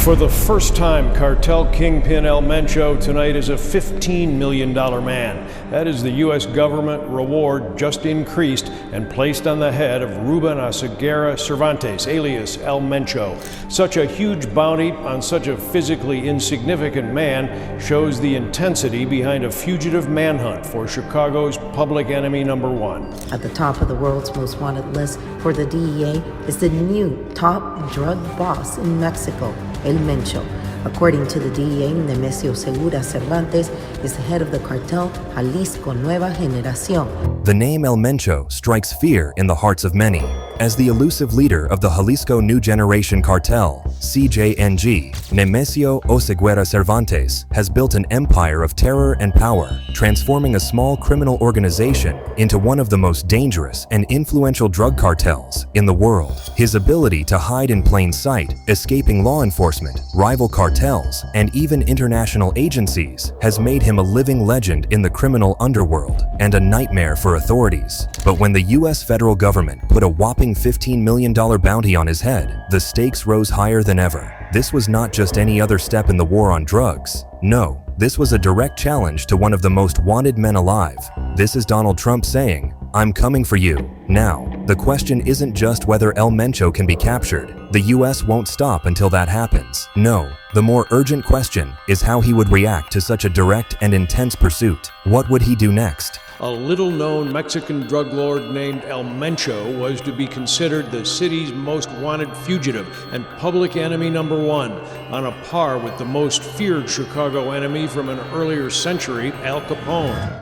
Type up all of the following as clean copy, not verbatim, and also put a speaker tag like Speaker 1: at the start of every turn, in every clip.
Speaker 1: For the first time, cartel kingpin El Mencho tonight is a $15 million man. That is the U.S. government reward just increased and placed on the head of Ruben Oseguera Cervantes, alias El Mencho. Such a huge bounty on such a physically insignificant man shows the intensity behind a fugitive manhunt for Chicago's public enemy number one.
Speaker 2: At the top of the world's most wanted list for the DEA is the new top drug boss in Mexico, El Mencho. According to the DEA, Nemesio Segura Cervantes is the head of the cartel Jalisco Nueva Generación.
Speaker 3: The name El Mencho strikes fear in the hearts of many. As the elusive leader of the Jalisco New Generation Cartel, CJNG, Nemesio Oseguera Cervantes has built an empire of terror and power, transforming a small criminal organization into one of the most dangerous and influential drug cartels in the world. His ability to hide in plain sight, escaping law enforcement, rival cartels, and even international agencies has made him a living legend in the criminal underworld and a nightmare for authorities. But when the U.S. federal government put a whopping $15 million bounty on his head, the stakes rose higher than ever. This was not just any other step in the war on drugs. No, this was a direct challenge to one of the most wanted men alive. This is Donald Trump saying, "I'm coming for you." Now, the question isn't just whether El Mencho can be captured. The US won't stop until that happens. No, the more urgent question is how he would react to such a direct and intense pursuit. What would he do next?
Speaker 1: A little-known Mexican drug lord named El Mencho was to be considered the city's most wanted fugitive and public enemy number one, on a par with the most feared Chicago enemy from an earlier century, Al Capone.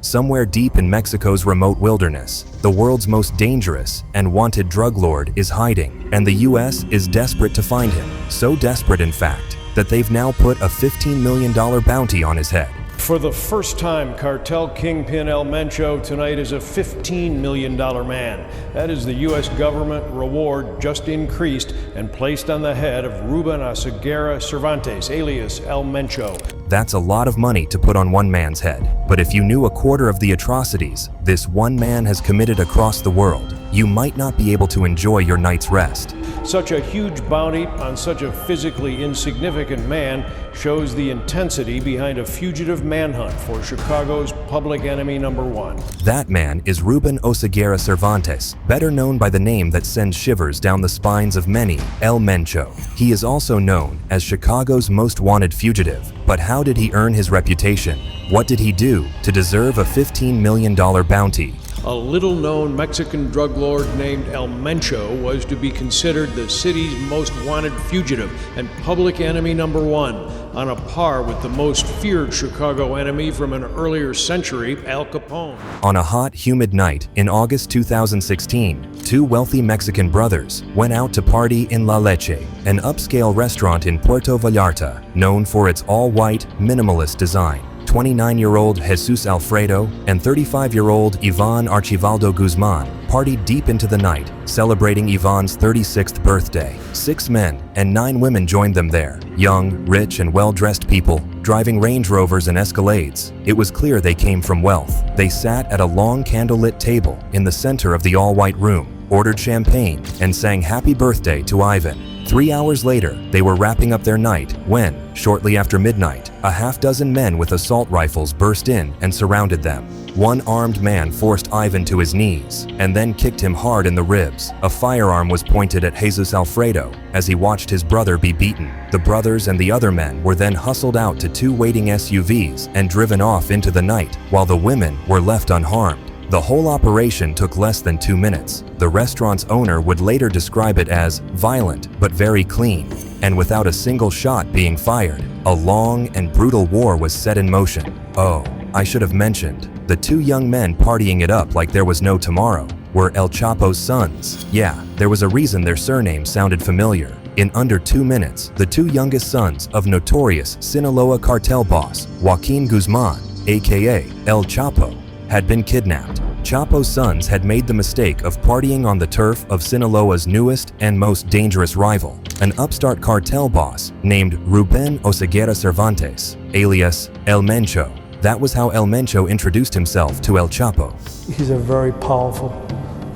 Speaker 3: Somewhere deep in Mexico's remote wilderness, the world's most dangerous and wanted drug lord is hiding, and the US is desperate to find him. So desperate, in fact, that they've now put a $15 million bounty on his head.
Speaker 1: For the first time, cartel kingpin El Mencho tonight is a $15 million man. That is the U.S. government reward just increased and placed on the head of Ruben Oseguera Cervantes, alias El Mencho.
Speaker 3: That's a lot of money to put on one man's head. But if you knew a quarter of the atrocities this one man has committed across the world, you might not be able to enjoy your night's rest.
Speaker 1: Such a huge bounty on such a physically insignificant man shows the intensity behind a fugitive manhunt for Chicago's public enemy number one.
Speaker 3: That man is Ruben Oseguera Cervantes, better known by the name that sends shivers down the spines of many, El Mencho. He is also known as Chicago's most wanted fugitive. But how did he earn his reputation? What did he do to deserve a $15 million bounty?
Speaker 1: A little-known Mexican drug lord named El Mencho was to be considered the city's most wanted fugitive and public enemy number one, on a par with the most feared Chicago enemy from an earlier century, Al Capone.
Speaker 3: On a hot, humid night in August 2016, two wealthy Mexican brothers went out to party in La Leche, an upscale restaurant in Puerto Vallarta, known for its all-white, minimalist design. 29-year-old Jesus Alfredo and 35-year-old Ivan Archivaldo Guzman partied deep into the night, celebrating Ivan's 36th birthday. 6 men and 9 women joined them there, young, rich, and well-dressed people, driving Range Rovers and Escalades. It was clear they came from wealth. They sat at a long candlelit table in the center of the all-white room, ordered champagne, and sang happy birthday to Ivan. 3 hours later, they were wrapping up their night when, shortly after midnight, a half-dozen men with assault rifles burst in and surrounded them. One armed man forced Ivan to his knees and then kicked him hard in the ribs. A firearm was pointed at Jesus Alfredo as he watched his brother be beaten. The brothers and the other men were then hustled out to 2 waiting SUVs and driven off into the night, while the women were left unharmed. The whole operation took less than 2 minutes. The restaurant's owner would later describe it as violent but very clean, and without a single shot being fired, a long and brutal war was set in motion. Oh, I should have mentioned, the 2 young men partying it up like there was no tomorrow were El Chapo's sons. Yeah, there was a reason their surnames sounded familiar. In under 2 minutes, the 2 youngest sons of notorious Sinaloa cartel boss Joaquin Guzman, aka El Chapo, had been kidnapped. Chapo's sons had made the mistake of partying on the turf of Sinaloa's newest and most dangerous rival, an upstart cartel boss named Ruben Oseguera Cervantes, alias El Mencho. That was how El Mencho introduced himself to El Chapo.
Speaker 4: He's a very powerful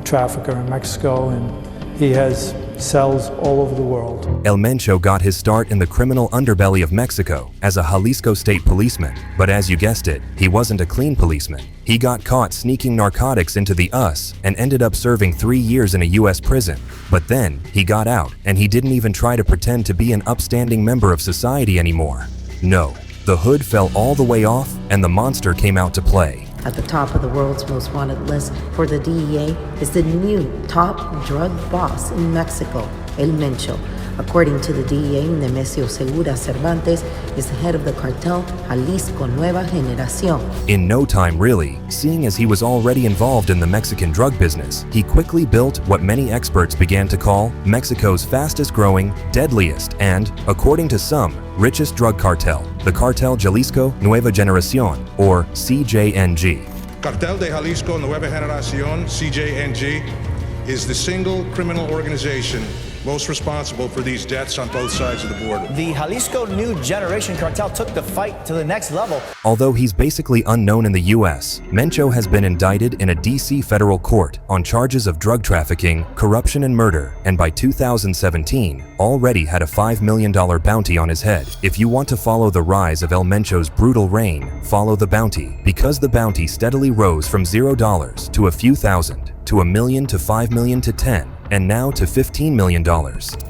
Speaker 4: trafficker in Mexico, and he has sells all over the world.
Speaker 3: El Mencho got his start in the criminal underbelly of Mexico as a Jalisco state policeman, but as you guessed it, he wasn't a clean policeman. He got caught sneaking narcotics into the US and ended up serving 3 years in a US prison. But then, he got out and he didn't even try to pretend to be an upstanding member of society anymore. No, the hood fell all the way off and the monster came out to play.
Speaker 2: At the top of the world's most wanted list for the DEA is the new top drug boss in Mexico, El Mencho. According to the DEA, Nemesio Segura Cervantes is the head of the cartel Jalisco Nueva Generación.
Speaker 3: In no time really, seeing as he was already involved in the Mexican drug business, he quickly built what many experts began to call Mexico's fastest growing, deadliest, and, according to some, richest drug cartel, the Cartel Jalisco Nueva Generación, or CJNG.
Speaker 5: Cartel de Jalisco Nueva Generación, CJNG, is the single criminal organization most responsible for these deaths on both sides of the border.
Speaker 6: The Jalisco New Generation Cartel took the fight to the next level.
Speaker 3: Although he's basically unknown in the US, Mencho has been indicted in a DC federal court on charges of drug trafficking, corruption and murder, and by 2017, already had a $5 million bounty on his head. If you want to follow the rise of El Mencho's brutal reign, follow the bounty, because the bounty steadily rose from $0 to a few thousand, to $1 million to $5 million to 10, and now to $15 million.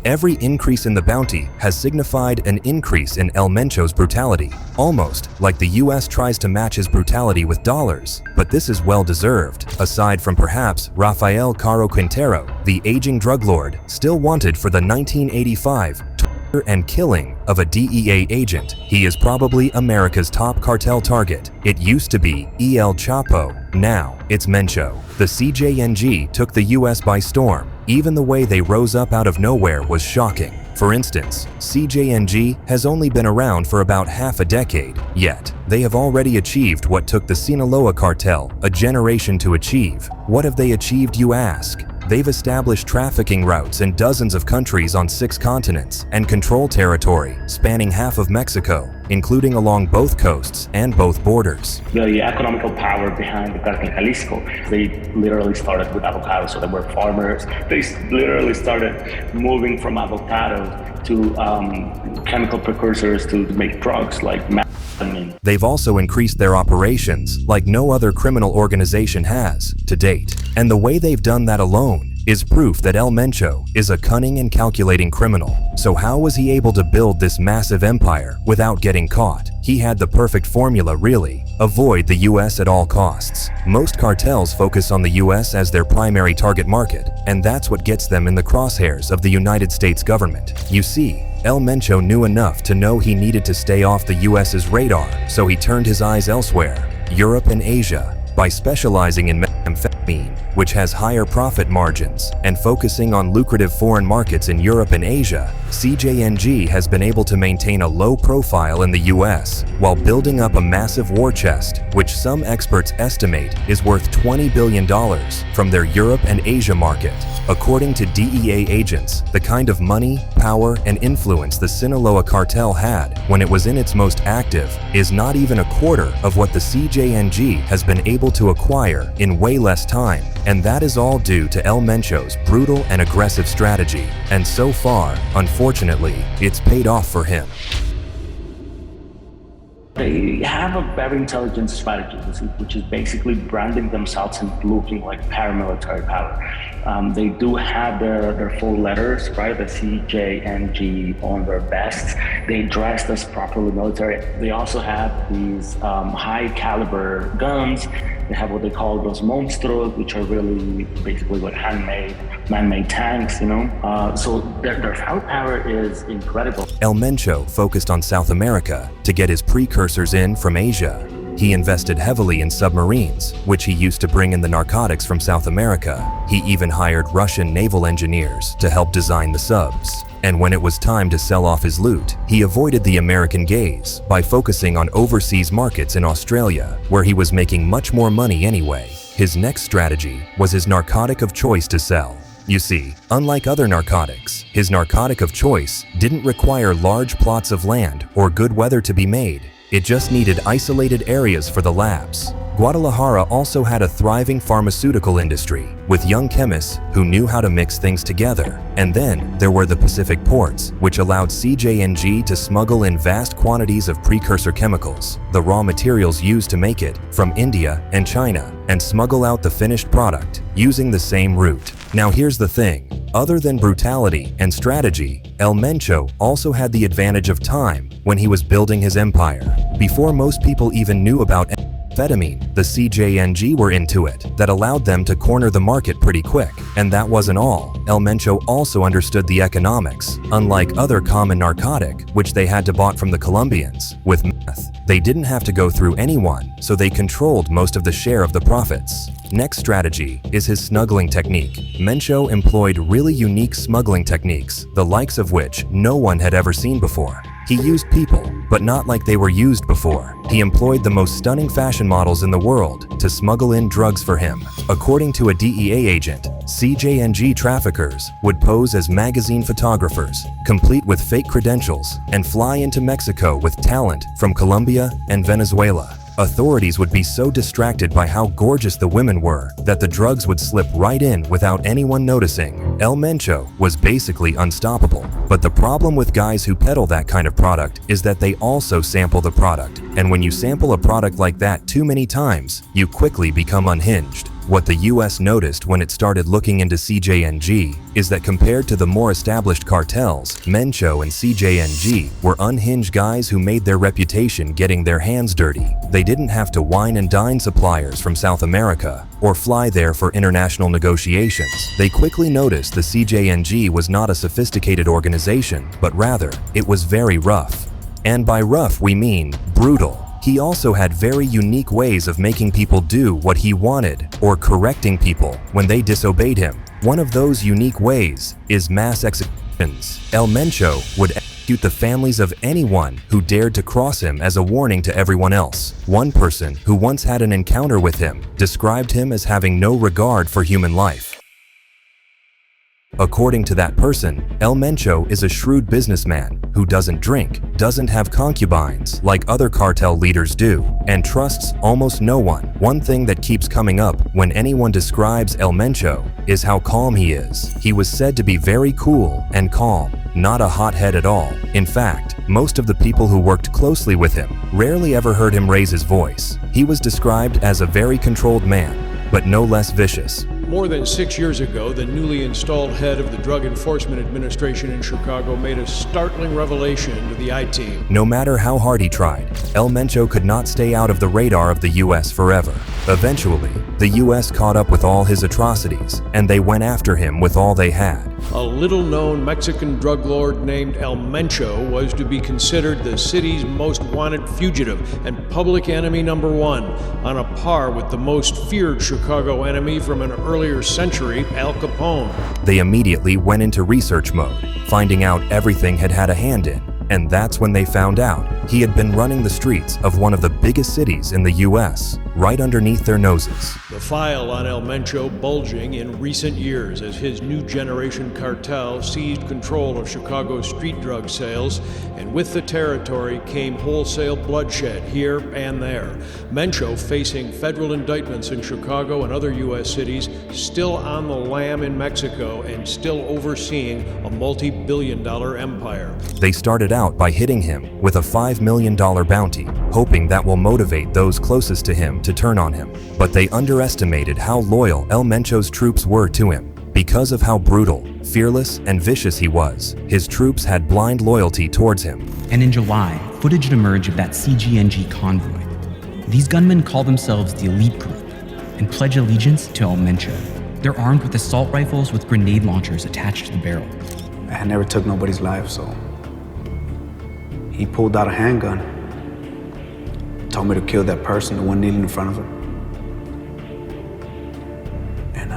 Speaker 3: Every increase in the bounty has signified an increase in El Mencho's brutality, almost like the US tries to match his brutality with dollars. But this is well deserved, aside from perhaps Rafael Caro Quintero, the aging drug lord, still wanted for the 1985 torture and killing of a DEA agent. He is probably America's top cartel target. It used to be El Chapo, now it's Mencho. The CJNG took the US by storm. Even the way they rose up out of nowhere was shocking. For instance, CJNG has only been around for about half a decade, yet they have already achieved what took the Sinaloa cartel a generation to achieve. What have they achieved, you ask? They've established trafficking routes in dozens of countries on 6 continents and control territory spanning half of Mexico, including along both coasts and both borders.
Speaker 7: The economical power behind the Cartel Jalisco, they literally started with avocados, so they were farmers. They literally started moving from avocados to chemical precursors to make drugs like methamphetamine.
Speaker 3: They've also increased their operations like no other criminal organization has to date. And the way they've done that alone is proof that El Mencho is a cunning and calculating criminal. So how was he able to build this massive empire without getting caught? He had the perfect formula, really. Avoid the US at all costs. Most cartels focus on the US as their primary target market, and that's what gets them in the crosshairs of the United States government. You see, El Mencho knew enough to know he needed to stay off the US's radar, so he turned his eyes elsewhere, Europe and Asia, by specializing in methamphetamine, which has higher profit margins, and focusing on lucrative foreign markets in Europe and Asia. CJNG has been able to maintain a low profile in the US while building up a massive war chest, which some experts estimate is worth $20 billion from their Europe and Asia market. According to DEA agents, the kind of money, power, and influence the Sinaloa cartel had when it was in its most active is not even a quarter of what the CJNG has been able to acquire in way less time. And that is all due to El Mencho's brutal and aggressive strategy. And so far, unfortunately, it's paid off for him.
Speaker 7: They have a very intelligent strategy, which is basically branding themselves and looking like paramilitary power. They do have their full letters, right? The CJNG on their vests. They dressed as properly military. They also have these high caliber guns. They have what they call those monstros, which are really basically what man-made tanks, you know? So their firepower is incredible.
Speaker 3: El Mencho focused on South America to get his precursors in from Asia. He invested heavily in submarines, which he used to bring in the narcotics from South America. He even hired Russian naval engineers to help design the subs. And when it was time to sell off his loot, he avoided the American gaze by focusing on overseas markets in Australia, where he was making much more money anyway. His next strategy was his narcotic of choice to sell. You see, unlike other narcotics, his narcotic of choice didn't require large plots of land or good weather to be made. It just needed isolated areas for the labs. Guadalajara also had a thriving pharmaceutical industry, with young chemists who knew how to mix things together. And then there were the Pacific ports, which allowed CJNG to smuggle in vast quantities of precursor chemicals, the raw materials used to make it, from India and China, and smuggle out the finished product using the same route. Now here's the thing. Other than brutality and strategy, El Mencho also had the advantage of time when he was building his empire. Before most people even knew about amphetamine, the CJNG were into it. That allowed them to corner the market pretty quick. And that wasn't all. El Mencho also understood the economics. Unlike other common narcotic, which they had to bought from the Colombians, with meth, they didn't have to go through anyone, so they controlled most of the share of the profits. Next strategy is his smuggling technique. Mencho employed really unique smuggling techniques, the likes of which no one had ever seen before. He used people, but not like they were used before. He employed the most stunning fashion models in the world to smuggle in drugs for him. According to a DEA agent, CJNG traffickers would pose as magazine photographers, complete with fake credentials, and fly into Mexico with talent from Colombia and Venezuela. Authorities would be so distracted by how gorgeous the women were that the drugs would slip right in without anyone noticing. El Mencho was basically unstoppable. But the problem with guys who peddle that kind of product is that they also sample the product. And when you sample a product like that too many times, you quickly become unhinged. What the US noticed when it started looking into CJNG is that compared to the more established cartels, Mencho and CJNG were unhinged guys who made their reputation getting their hands dirty. They didn't have to wine and dine suppliers from South America or fly there for international negotiations. They quickly noticed the CJNG was not a sophisticated organization, but rather, it was very rough. And by rough we mean brutal. He also had very unique ways of making people do what he wanted or correcting people when they disobeyed him. One of those unique ways is mass executions. El Mencho would execute the families of anyone who dared to cross him as a warning to everyone else. One person who once had an encounter with him described him as having no regard for human life. According to that person, El Mencho is a shrewd businessman who doesn't drink, doesn't have concubines like other cartel leaders do, and trusts almost no one. One thing that keeps coming up when anyone describes El Mencho is how calm he is. He was said to be very cool and calm, not a hothead at all. In fact, most of the people who worked closely with him rarely ever heard him raise his voice. He was described as a very controlled man, but no less vicious.
Speaker 1: More than 6 years ago, the newly installed head of the Drug Enforcement Administration in Chicago made a startling revelation to the I-Team.
Speaker 3: No matter how hard he tried, El Mencho could not stay out of the radar of the US forever. Eventually, the US caught up with all his atrocities, and they went after him with all they had.
Speaker 1: A little-known Mexican drug lord named El Mencho was to be considered the city's most wanted fugitive and public enemy number one, on a par with the most feared Chicago enemy from an earlier century, Al Capone.
Speaker 3: They immediately went into research mode, finding out everything had a hand in. And that's when they found out he had been running the streets of one of the biggest cities in the US, right underneath their noses.
Speaker 1: The file on El Mencho bulging in recent years as his new generation cartel seized control of Chicago's street drug sales, and with the territory came wholesale bloodshed here and there. Mencho facing federal indictments in Chicago and other US cities, still on the lam in Mexico, and still overseeing a multi-billion-dollar empire.
Speaker 3: They started out by hitting him with a $5 million bounty, hoping that will motivate those closest to him to turn on him. But they underestimated how loyal El Mencho's troops were to him. Because of how brutal, fearless, and vicious he was, his troops had blind loyalty towards him.
Speaker 8: And in July, footage would emerge of that CJNG convoy. These gunmen call themselves the Elite Group and pledge allegiance to El Mencho. They're armed with assault rifles with grenade launchers attached to the barrel.
Speaker 9: I never took nobody's life, so he pulled out a handgun, told me to kill that person, the one kneeling in front of him. And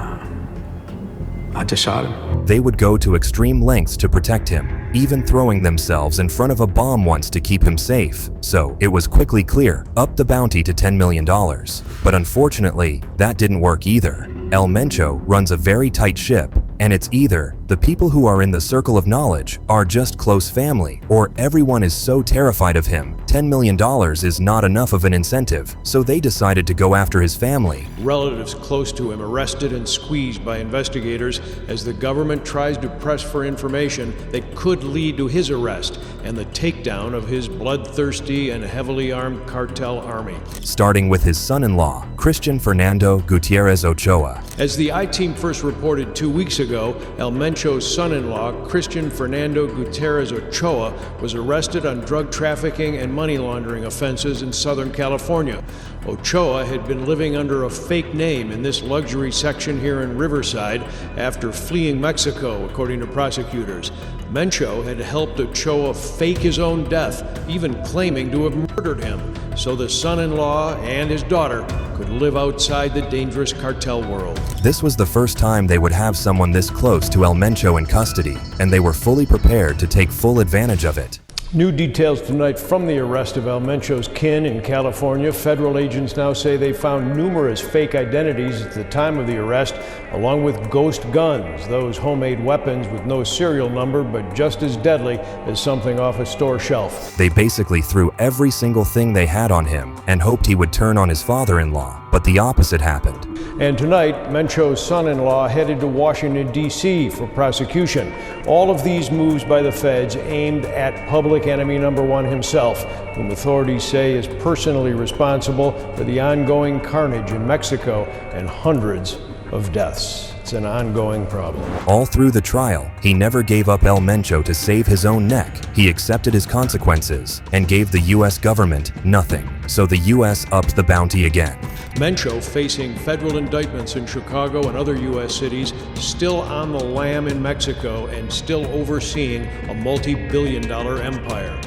Speaker 9: I just shot him.
Speaker 3: They would go to extreme lengths to protect him, even throwing themselves in front of a bomb once to keep him safe. So it was quickly clear, up the bounty to $10 million. But unfortunately, that didn't work either. El Mencho runs a very tight ship, and it's either The people who are in the circle of knowledge are just close family, or everyone is so terrified of him, $10 million is not enough of an incentive, so they decided to go after his family.
Speaker 1: Relatives close to him arrested and squeezed by investigators as the government tries to press for information that could lead to his arrest and the takedown of his bloodthirsty and heavily armed cartel army.
Speaker 3: Starting with his son-in-law, Christian Fernando Gutierrez Ochoa.
Speaker 1: As the I-Team first reported 2 weeks ago, El Mencho's son-in-law, Christian Fernando Gutierrez Ochoa, was arrested on drug trafficking and money laundering offenses in Southern California. Ochoa had been living under a fake name in this luxury section here in Riverside after fleeing Mexico, according to prosecutors. Mencho had helped Ochoa fake his own death, even claiming to have murdered him, so the son-in-law and his daughter could live outside the dangerous cartel world.
Speaker 3: This was the first time they would have someone this close to El Mencho in custody, and they were fully prepared to take full advantage of it.
Speaker 1: New details tonight from the arrest of El Mencho's kin in California. Federal agents now say they found numerous fake identities at the time of the arrest, along with ghost guns, those homemade weapons with no serial number but just as deadly as something off a store shelf.
Speaker 3: They basically threw every single thing they had on him and hoped he would turn on his father-in-law, but the opposite happened.
Speaker 1: And tonight, Mencho's son-in-law headed to Washington, D.C. for prosecution. All of these moves by the feds aimed at public enemy number one himself, whom authorities say is personally responsible for the ongoing carnage in Mexico and hundreds of deaths. It's an ongoing problem.
Speaker 3: All through the trial, he never gave up El Mencho to save his own neck. He accepted his consequences and gave the U.S. government nothing. So the U.S. upped the bounty again.
Speaker 1: Mencho, facing federal indictments in Chicago and other U.S. cities, still on the lam in Mexico and still overseeing a multi-billion-dollar empire.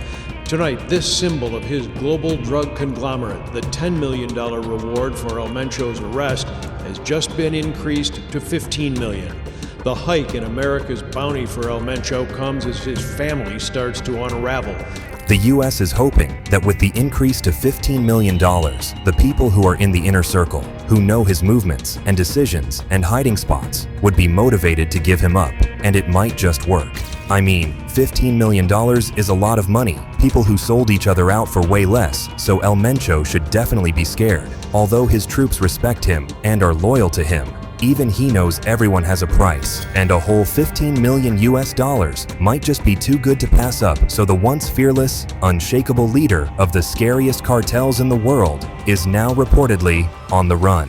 Speaker 1: Tonight, this symbol of his global drug conglomerate, the $10 million reward for El Mencho's arrest, has just been increased to $15 million. The hike in America's bounty for El Mencho comes as his family starts to unravel.
Speaker 3: The U.S. is hoping that with the increase to $15 million, the people who are in the inner circle, who know his movements and decisions and hiding spots, would be motivated to give him up, and it might just work. I mean, $15 million is a lot of money. People who sold each other out for way less, so El Mencho should definitely be scared. Although his troops respect him and are loyal to him, even he knows everyone has a price, and a whole $15 million might just be too good to pass up, so the once fearless, unshakable leader of the scariest cartels in the world is now reportedly on the run.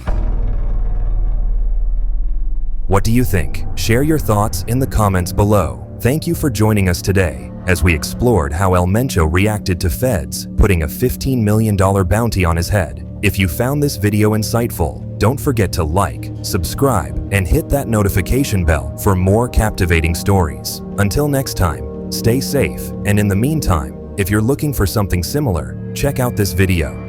Speaker 3: What do you think? Share your thoughts in the comments below. Thank you for joining us today as we explored how El Mencho reacted to feds putting a $15 million bounty on his head. If you found this video insightful, don't forget to like, subscribe, and hit that notification bell for more captivating stories. Until next time, stay safe, and in the meantime, if you're looking for something similar, check out this video.